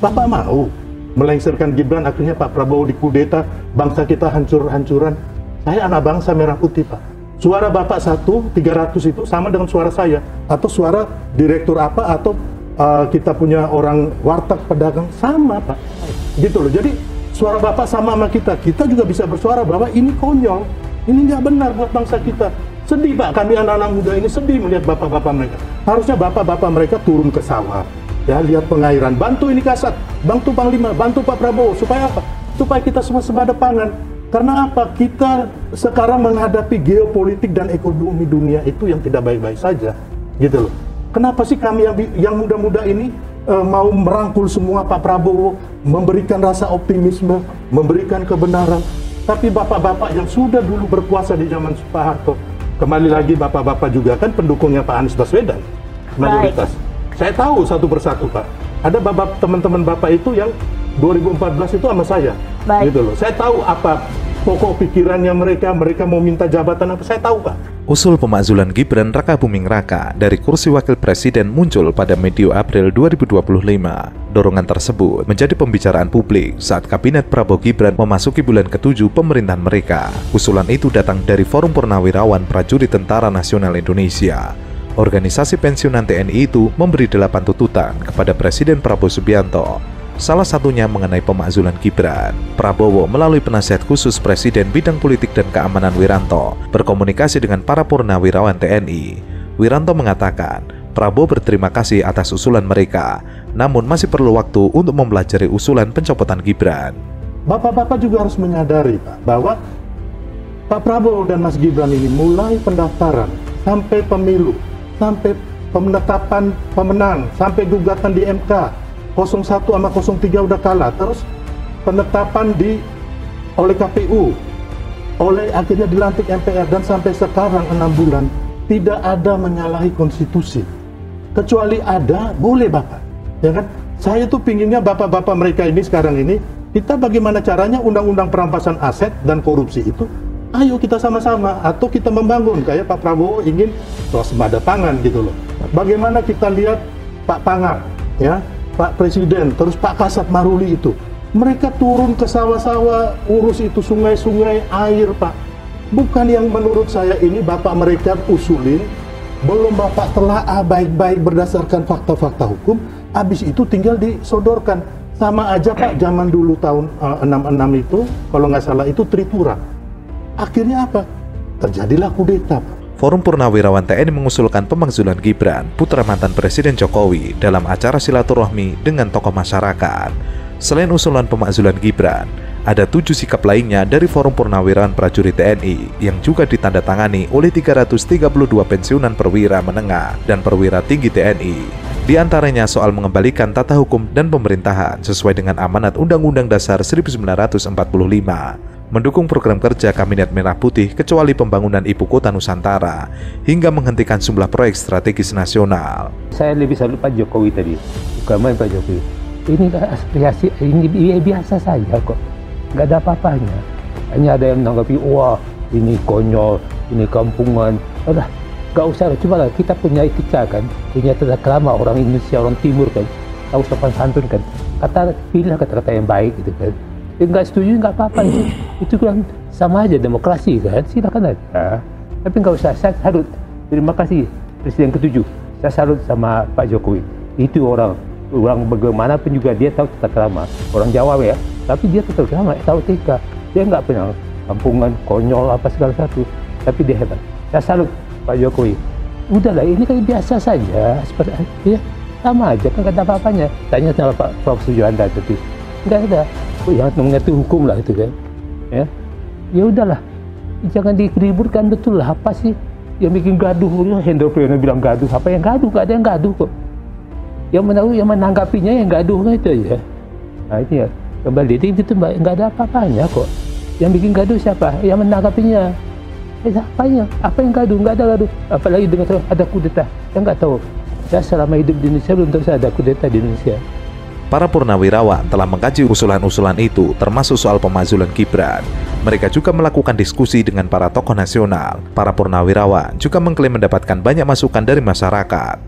Bapak mau melengsarkan Gibran, akhirnya Pak Prabowo dikudeta, bangsa kita hancur-hancuran. Saya anak bangsa merah putih, Pak. Suara Bapak 300 itu sama dengan suara saya, atau suara direktur apa, atau kita punya orang warteg pedagang, sama, Pak. Gitu loh. Jadi suara Bapak sama kita juga bisa bersuara bahwa ini konyol, ini nggak benar buat bangsa kita. Sedih, Pak, kami anak-anak muda ini sedih melihat bapak-bapak mereka. Harusnya bapak-bapak mereka turun ke sawah, ya, lihat pengairan, bantu ini Kasat, bantu Panglima, bantu Pak Prabowo, supaya apa? Supaya kita semua sepada pangan. Karena apa? Kita sekarang menghadapi geopolitik dan ekonomi dunia itu yang tidak baik-baik saja, gitu loh. Kenapa sih kami yang muda-muda ini mau merangkul semua Pak Prabowo, memberikan rasa optimisme, memberikan kebenaran, tapi bapak-bapak yang sudah dulu berkuasa di zaman Pak Harto, kembali lagi bapak-bapak juga kan pendukungnya Pak Anies Baswedan, mayoritas. Saya tahu satu persatu, Pak. Ada teman-teman bapak itu yang 2014 itu sama saya, gitu loh. Saya tahu apa pokok pikirannya mereka mau minta jabatan apa, saya tahu, Pak. Usul pemakzulan Gibran Rakabuming Raka dari kursi wakil presiden muncul pada medio April 2025. Dorongan tersebut menjadi pembicaraan publik saat Kabinet Prabowo Gibran memasuki bulan ke-7 pemerintahan mereka. Usulan itu datang dari Forum Purnawirawan Prajurit Tentara Nasional Indonesia. Organisasi pensiunan TNI itu memberi 8 tuntutan kepada Presiden Prabowo Subianto. Salah satunya mengenai pemakzulan Gibran. Prabowo melalui penasihat khusus Presiden Bidang Politik dan Keamanan Wiranto berkomunikasi dengan para purnawirawan TNI. Wiranto mengatakan, Prabowo berterima kasih atas usulan mereka, namun masih perlu waktu untuk mempelajari usulan pencopotan Gibran. Bapak-bapak juga harus menyadari, Pak, bahwa Pak Prabowo dan Mas Gibran ini mulai pendaftaran, sampai pemilu, sampai penetapan pemenang, sampai gugatan di MK, 01 sama 03 udah kalah, terus penetapan oleh KPU, oleh akhirnya dilantik MPR, dan sampai sekarang 6 bulan tidak ada menyalahi konstitusi. Kecuali ada, boleh Bapak, ya kan? Saya tuh pinginnya bapak-bapak mereka ini sekarang ini, kita bagaimana caranya undang-undang perampasan aset dan korupsi itu, ayo kita sama-sama, atau kita membangun, kayak Pak Prabowo ingin swasembada pangan gitu loh. Bagaimana kita lihat Pak Pangap, ya, Pak Presiden, terus Pak Kasat Maruli itu, mereka turun ke sawah-sawah, urus itu sungai-sungai, air, Pak. Bukan yang menurut saya ini Bapak mereka usulin, belum Bapak telaah baik-baik berdasarkan fakta-fakta hukum, habis itu tinggal disodorkan. Sama aja, Pak, zaman dulu tahun 66 itu, kalau nggak salah itu Tripura. Akhirnya apa? Terjadilah kudeta, Pak. Forum Purnawirawan TNI mengusulkan pemakzulan Gibran, putra mantan Presiden Jokowi, dalam acara silaturahmi dengan tokoh masyarakat. Selain usulan pemakzulan Gibran, ada 7 sikap lainnya dari Forum Purnawirawan Prajurit TNI yang juga ditandatangani oleh 332 pensiunan perwira menengah dan perwira tinggi TNI. Di antaranya soal mengembalikan tata hukum dan pemerintahan sesuai dengan amanat Undang-Undang Dasar 1945, mendukung program kerja Kabinet Merah Putih kecuali pembangunan Ibu Kota Nusantara, hingga menghentikan sejumlah proyek strategis nasional. Saya lebih salut Pak Jokowi tadi, bukan main Pak Jokowi. Ini aspirasi, ini biasa saja kok, nggak ada apa-apanya. Hanya ada yang menanggapi, wah ini konyol, ini kampungan. Udah, nggak usah, coba lah, kita punya etika kan, punya tata krama orang Indonesia, orang Timur kan, tahu sopan santun kan, pilih kata-kata yang baik gitu kan. Nggak setuju nggak apa-apa, itu kan sama aja demokrasi kan, silakan aja. Tapi nggak usah, saya salut, terima kasih Presiden ke-7, saya salut sama Pak Jokowi. Itu orang bagaimanapun juga dia tahu tata krama, orang Jawa ya, tapi dia tata krama, tahu etika, dia nggak pernah kampungan, konyol apa segala satu, tapi dia hebat. Saya salut Pak Jokowi. Udahlah, ini kan biasa saja, seperti ya, sama aja kan, nggak ada apa-apanya. Tanya sama Pak Prof. Sujuanda tadi, nggak ada. Yang mengerti hukum lah itu kan, ya udahlah, jangan dikeributkan. Betul lah, apa sih yang bikin gaduh? Hendro Priyono bilang gaduh, apa yang gaduh? Gak ada yang gaduh kok. Yang menanggapinya yang gaduh itu aja. Nah ini ya, kembali itu nggak ada apa-apanya kok. Yang bikin gaduh siapa? Yang menanggapinya. Siapanya? Apa yang gaduh? Nggak ada gaduh. Apalagi dengan ada kudeta, saya nggak tahu. Saya selama hidup di Indonesia belum tahu saya ada kudeta di Indonesia. Para purnawirawan telah mengkaji usulan-usulan itu, termasuk soal pemakzulan Gibran. Mereka juga melakukan diskusi dengan para tokoh nasional. Para purnawirawan juga mengklaim mendapatkan banyak masukan dari masyarakat.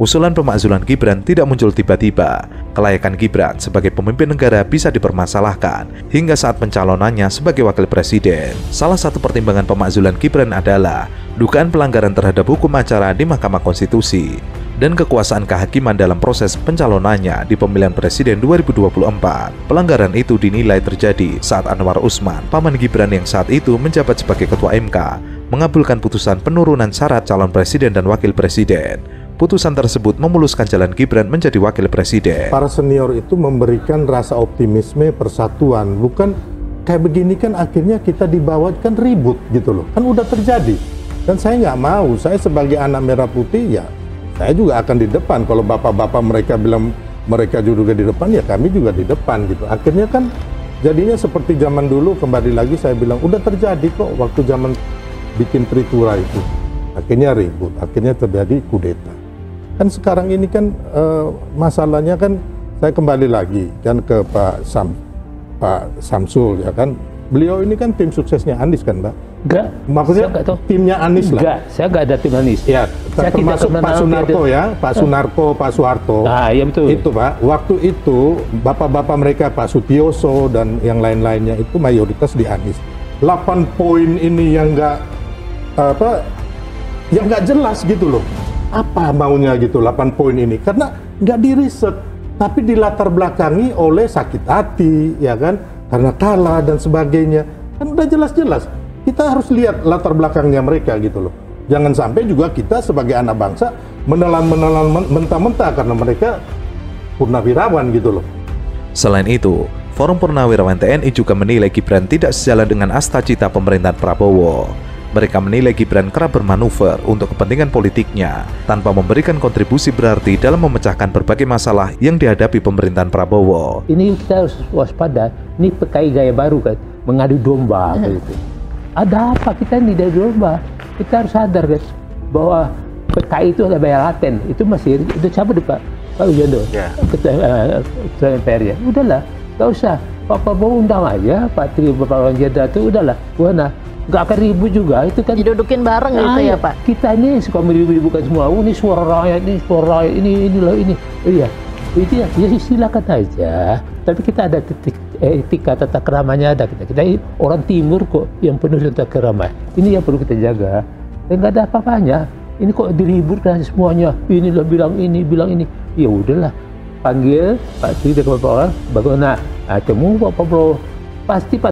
Usulan pemakzulan Gibran tidak muncul tiba-tiba. kelayakan Gibran sebagai pemimpin negara bisa dipermasalahkan hingga saat pencalonannya sebagai wakil presiden. Salah satu pertimbangan pemakzulan Gibran adalah dugaan pelanggaran terhadap hukum acara di Mahkamah Konstitusi dan kekuasaan kehakiman dalam proses pencalonannya di pemilihan presiden 2024. Pelanggaran itu dinilai terjadi saat Anwar Usman, paman Gibran yang saat itu menjabat sebagai Ketua MK, mengabulkan putusan penurunan syarat calon presiden dan wakil presiden. Putusan tersebut memuluskan jalan Gibran menjadi wakil presiden. Para senior itu memberikan rasa optimisme persatuan, bukan kayak begini kan akhirnya kita dibawa kan ribut gitu loh, kan udah terjadi. Dan saya nggak mau, saya sebagai anak merah putih ya, saya juga akan di depan. Kalau bapak-bapak mereka bilang mereka juga di depan, ya kami juga di depan gitu. Akhirnya kan jadinya seperti zaman dulu, kembali lagi saya bilang udah terjadi kok waktu zaman bikin Tritura itu. Akhirnya ribut, akhirnya terjadi kudeta. Kan sekarang ini kan masalahnya kan saya kembali lagi kan ke Pak Samsul ya kan. Beliau ini kan tim suksesnya Anies kan, Mbak? Enggak. Maksudnya timnya Anies lah. Enggak, saya enggak ada tim Anies. Ya, termasuk Pak Sunarko ya, Pak Sunarko, Pak Soeharto. Ah, iya betul. Itu Pak, waktu itu bapak-bapak mereka Pak Sutioso dan yang lain-lainnya itu mayoritas di Anies. 8 poin ini yang nggak jelas gitu loh. Apa maunya gitu 8 poin ini? Karena nggak diriset, tapi dilatar belakangi oleh sakit hati, ya kan? Karena kalah dan sebagainya. Kan udah jelas-jelas. Kita harus lihat latar belakangnya mereka gitu loh. Jangan sampai juga kita sebagai anak bangsa menelan mentah-mentah karena mereka purnawirawan gitu loh. Selain itu, Forum Purnawirawan TNI juga menilai Gibran tidak sejalan dengan asta-cita pemerintahan Prabowo. Mereka menilai Gibran kerap bermanuver untuk kepentingan politiknya tanpa memberikan kontribusi berarti dalam memecahkan berbagai masalah yang dihadapi pemerintahan Prabowo. Ini kita harus waspada. Ini PKI gaya baru kan, mengadu domba gitu. Ada apa kita ini dari domba? Kita harus sadar kan bahwa PKI itu ada bayar laten. Itu masih itu siapa tuh Pak Wijodo? Ya. Ketua MPR ya. Udahlah, nggak usah. Pak Prabowo undang aja Pak Tri Bapak Jeda itu udahlah. Buana. Nggak akan ribut juga, itu kan didudukin bareng gitu ya Pak. Kita ini suka meribut-ributkan semua. Ini suara rakyat, ini suara rakyat, ini. Iya, itu ya silakan aja. Tapi kita ada etika tata keramanya ada kita orang timur kok yang penuh tata kerama. Ini yang perlu kita jaga. Dan nggak ada apa-apanya. Ini kok diributkan semuanya. Inilah bilang ini. Ya udahlah, panggil Pak Tri dan Bapak orang, bagaimana? Temu Pak Prabowo pasti Pak